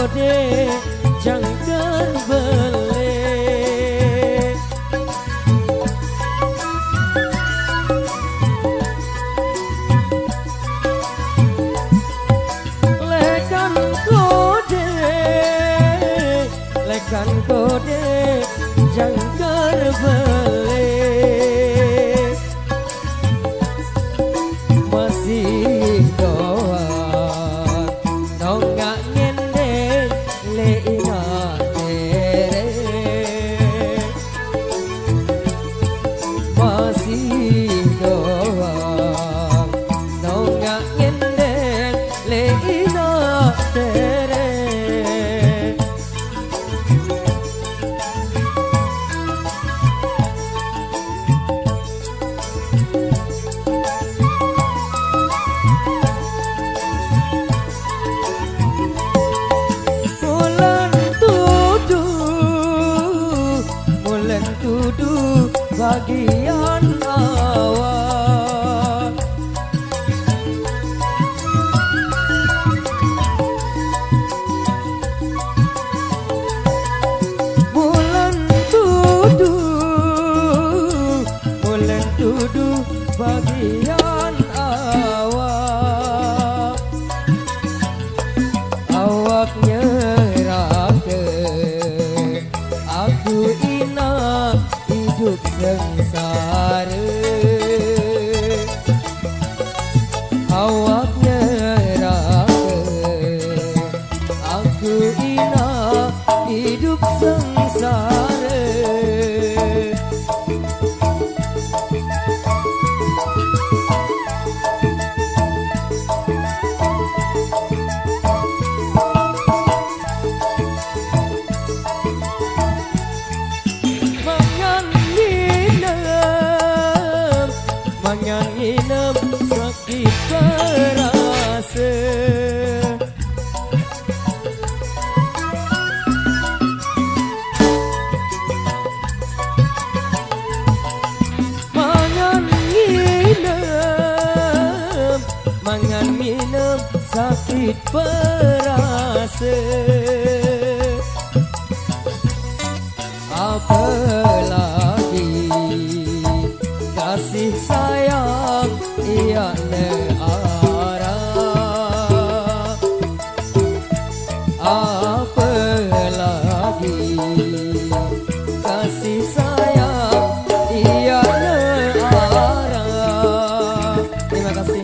kode jangkar bele. Lekan kode jangkar bele. Masih doang nonggak ngendeng leina terek. Masih doang nonggak ngendeng leina terek. Bagian awak bulan tuduh bagian awak. Awak nyerahkan aku ina hidup sengsara. Awak nyerahkan aku ina hidup sengsara. Mangan nginem sakit perasa. Mangan nginem sakit perasa. Apalagi kasih sayang ia neara. Apalagi kasih sayang ia neara. Terima kasih.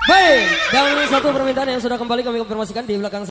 Baik, dan satu permintaan yang sudah kembali kami konfirmasikan di belakang